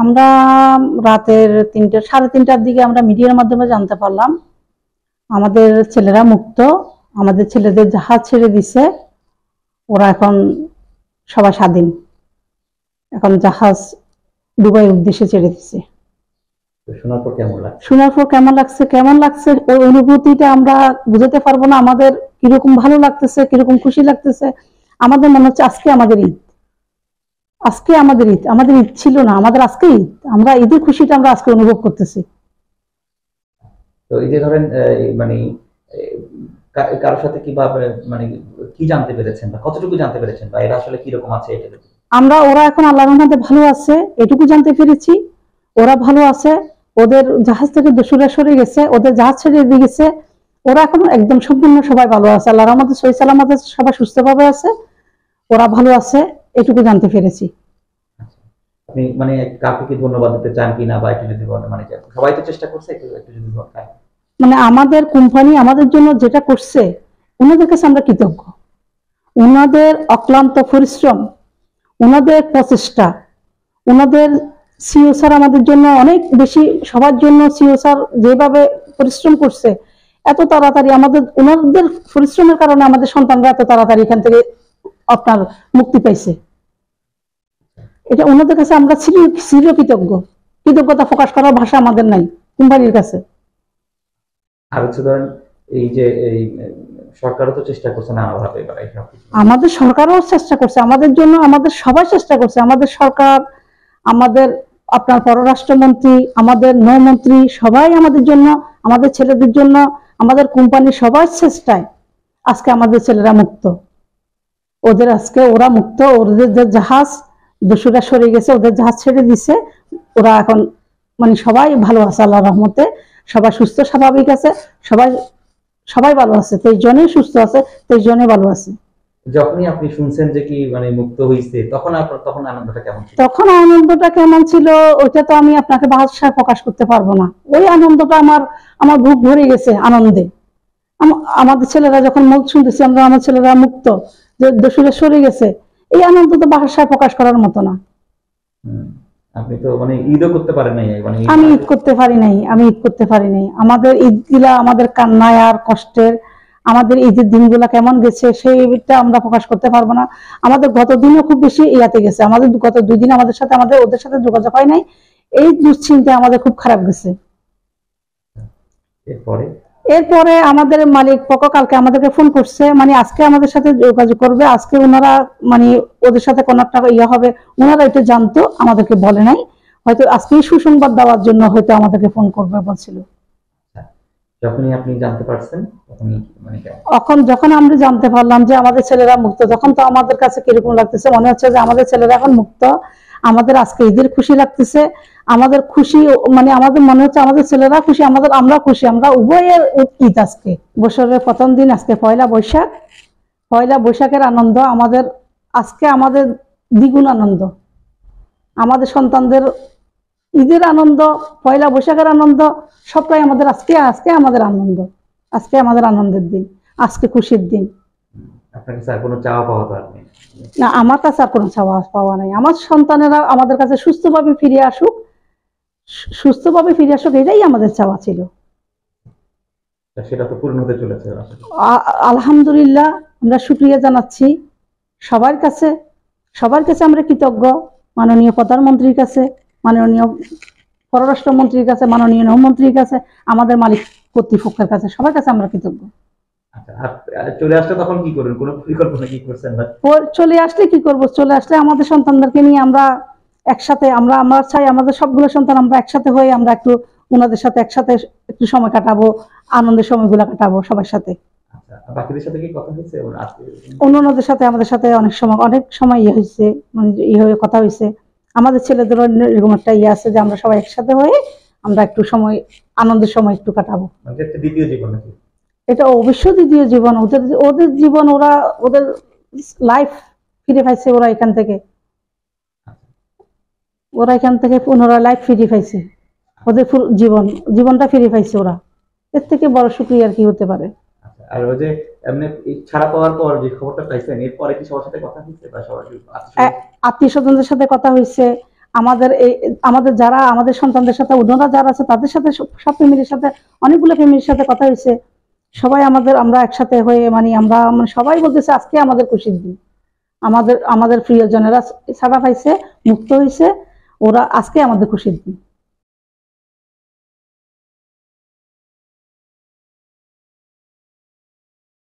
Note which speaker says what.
Speaker 1: আমরা রাতের 3টা, 3:30টার দিকে আমরা মিডিয়ার মাধ্যমে জানতে পারলাম আমাদের ছেলেরা মুক্ত, আমাদের ছেলেদের জাহাজ ছেড়ে দিছে, ওরা এখন সবাই স্বাধীন, এখন জাহাজ দুবাইয়ের উদ্দেশ্যে ছেড়ে দিছে।
Speaker 2: শোনার পর কেমন লাগছে?
Speaker 1: শোনার পর কেমন লাগছে ওই অনুভূতিটা আমরা বুঝাতে পারবো না। আমাদের কিরকম ভালো লাগতেছে, কিরকম খুশি লাগতেছে। আমাদের মনে হচ্ছে আজকে আমাদের ঈদ, আজকে আমাদের ঈদ। আমাদের ঈদ ছিল না, আমাদের আজকে ঈদ। আমরা ঈদের খুশিটা আমরা আজকে অনুভব করতেছি।
Speaker 2: তো এই যে ধরেন মানে কারোর সাথে কিভাবে মানে কি জানতে পেরেছেন বা কতটুকু জানতে পেরেছেন বা এরা আসলে কিরকম আছে এটা?
Speaker 1: আমরা ওরা এখন আল্লাহর রহমতে ভালো আছে এটুকু জানতে পেরেছি। ওরা ভালো আছে, ওদের জাহাজ থেকে দস্যুরা সরে গেছে, ওদের জাহাজ ছেড়ে দিয়ে গেছে। ওরা এখন একদম সম্পূর্ণ সবাই ভালো আছে, আল্লাহর রহমতে সহি সালামতে সবাই সুস্থভাবে আছে, ওরা ভালো আছে এটুকু জানতে পেরেছি।
Speaker 2: আপনি মানে কাউকে কি ধন্যবাদ দিতে চান কিনা বা একটু যদি বলেন, মানে সবাই তো চেষ্টা করছে, একটু একটু যদি বলেন।
Speaker 1: মানে আমাদের কোম্পানি আমাদের জন্য যেটা করছে, ওনাদের কাছে আমরা কৃতজ্ঞ। ওনাদের অক্লান্ত পরিশ্রম, ওনাদের প্রচেষ্টা, ওনাদের সিও স্যার আমাদের জন্য অনেক বেশি, সবার জন্য সিও স্যার যেভাবে পরিশ্রম করছে, এত তাড়াতাড়ি আমাদের ওনাদের পরিশ্রমের কারণে আমাদের সন্তানরা এত তাড়াতাড়ি এখান থেকে আপনার মুক্তি পাইছে। এটা ওনাদের কাছে আমরা চির কৃতজ্ঞ। কৃতজ্ঞতা প্রকাশ করার ভাষা আমাদের নাই কোম্পানির কাছে।
Speaker 2: আর হচ্ছে ধরেন এই যে এই সরকারও তো চেষ্টা করছে নানাভাবে,
Speaker 1: আমাদের সরকারও চেষ্টা করছে আমাদের জন্য, আমাদের সবাই চেষ্টা করছে। আমাদের সরকার, আমাদের আপনার পররাষ্ট্রমন্ত্রী, আমাদের নৌমন্ত্রী, সবাই আমাদের জন্য, আমাদের ছেলেদের জন্য, আমাদের কোম্পানি সবার চেষ্টায় আজকে আমাদের ছেলেরা মুক্ত। ওদের আজকে ওরা মুক্ত, ওদের যে জাহাজ দস্যুরা সরে গেছে, ওদের জাহাজ ছেড়ে দিছে, ওরা এখন মানে সবাই ভালো আছে আল্লাহর রহমতে, সবাই সুস্থ স্বাভাবিক আছে, সবাই সবাই ভালো আছে, 23 জনই সুস্থ আছে, 23 জনই ভালো আছে।
Speaker 2: যখনই আপনি শুনছেন যে কি মানে মুক্ত হইছে, তখন তখন আনন্দটা কেমন ছিল?
Speaker 1: তখন আনন্দটা কেমন ছিল ওইটা তো আমি আপনাকে ভাষায় প্রকাশ করতে পারবো না। ওই আনন্দটা আমার আমার বুক ভরে গেছে আনন্দে। আমাদের ছেলেরা যখন মুখ শুনতেছি আমরা, আমার ছেলেরা মুক্ত, যে দস্যুরা সরে গেছে, এই আনন্দ তো ভাষায় প্রকাশ করার মতো না।
Speaker 2: আপনি তো মানে ঈদও করতে পারেন নাই, মানে
Speaker 1: আমি ঈদ করতে পারি নাই, আমি ঈদ করতে পারি নাই। আমাদের ঈদ গুলা আমাদের কান্নায় আর কষ্টের, আমাদের ঈদের দিনগুলা কেমন গেছে সেইটা আমরা প্রকাশ করতে পারবো না। আমাদের গত দিনও খুব বেশি ইয়াতে গেছে, আমাদের গত 2 দিন আমাদের সাথে ওদের সাথে যোগাযোগ হয় নাই, এই দুশ্চিন্তায় আমাদের খুব খারাপ গেছে। এরপরে আমাদের মালিক পক্ষ কালকে আমাদেরকে ফোন করছে, মানে আজকে আমাদের সাথে যোগাযোগ করবে, আজকে ওনারা মানে ওদের সাথে কোনো একটা ইয়ে হবে, ওনারা এটা জানতো, আমাদেরকে বলে নাই, হয়তো আজকেই সুসংবাদ দেওয়ার জন্য হয়তো আমাদেরকে ফোন করবে বলছিল।
Speaker 2: যখনই আপনি জানতে পারছেন তখনই মানে
Speaker 1: যখন আমরা জানতে পারলাম যে আমাদের ছেলেরা মুক্ত, তখন তো আমাদের কাছে কিরকম লাগতেছে, মনে হচ্ছে যে আমাদের ছেলেরা এখন মুক্ত, আমাদের আজকে ঈদের খুশি লাগতেছে, আমাদের খুশি, মানে আমাদের মনে হচ্ছে আমাদের ছেলেরা খুশি, আমরা খুশি, আমরা উভয়ের ঈদ আজকে। বছরের প্রথম দিন আজকে পয়লা বৈশাখ, পয়লা বৈশাখের আনন্দ আমাদের আজকে, আমাদের দ্বিগুণ আনন্দ। আমাদের সন্তানদের ঈদের আনন্দ, পয়লা বৈশাখের আনন্দ, সবটাই আমাদের আজকে, আজকে আমাদের আনন্দ, আজকে আমাদের আনন্দের দিন, আজকে খুশির দিন।
Speaker 2: আপনার কাছে আর কোনো চাওয়া পাওয়া তো নেই?
Speaker 1: না, আমার কাছে আর কোনো চাওয়া পাওয়া নাই। আমার সন্তানেরা আমাদের কাছে সুস্থভাবে ফিরে আসুক, সুস্থভাবে ফিরে আসুক, এটাই আমাদের চাওয়া ছিল।
Speaker 2: সেটা তো পূর্ণ হতে চলেছে
Speaker 1: আলহামদুলিল্লাহ। আমরা শুকরিয়া জানাচ্ছি সবার কাছে, সবার কাছে আমরা কৃতজ্ঞ, মাননীয় প্রধানমন্ত্রীর কাছে, মাননীয় পররাষ্ট্রমন্ত্রীর কাছে, মাননীয় নৌমন্ত্রীর কাছে, আমাদের মালিক কর্তৃপক্ষের কাছে, সবার কাছে আমরা কৃতজ্ঞ।
Speaker 2: চলে আসলে তখন কি করবেন, কোনো পরিকল্পনা কি করছেন?
Speaker 1: চলে আসলে কি করব, চলে আসলে আমাদের সন্তানদেরকে নিয়ে আমরা একসাথে, আমরা চাই আমাদের সবগুলো সন্তান আমরা একসাথে হয়ে আমরা একটু ওনাদের সাথে একসাথে একটু সময় কাটাবো, আনন্দের সময়গুলো কাটাবো সবার সাথে।
Speaker 2: বাকিদের সাথে কি কথা হয়েছে?
Speaker 1: অন্যদের সাথে আমাদের সাথে অনেক সময় ইয়ে হয়েছে, মানে ইয়ে হয়ে কথা হয়েছে। আমাদের ছেলেদেরও এরকম একটা ইয়ে আছে যে আমরা সবাই একসাথে হয়ে আমরা একটু সময়, আনন্দের সময় একটু কাটাবো।
Speaker 2: দ্বিতীয় জীবন নাকি?
Speaker 1: এটা অবশ্যই দ্বিতীয় জীবন, ওদের জীবন, ওদের লাইফ ফিরে পাইছে, ওরা এখান থেকে পুনরায় লাইফ ফিরে পাইছে, ওদের জীবনটা ফিরে পাইছে ওরা। এর থেকে বড় শুকরিয়া আর কি হতে পারে?
Speaker 2: আর ওই যে এমনি ছাড়া পাওয়ার পর যে খবরটা পাইছেন, এরপরে কি সবার সাথে কথা হয়েছে বা সবার
Speaker 1: আত্মীয় স্বজনদের সাথে কথা হয়েছে, আমাদের যারা আমাদের সন্তানদের সাথে ওনারা যারা আছে তাদের সাথে সব ফ্যামিলির সাথে অনেকগুলো ফ্যামিলির সাথে কথা হয়েছে, সবাই আমরা একসাথে হয়ে আমরা সবাই বলতেছে আজকে আমাদের খুশির দিন, আমাদের প্রিয়জনেরা ছাড়া পাইছে, মুক্ত হয়েছে, ওরা আজকে আমাদের খুশির দিন।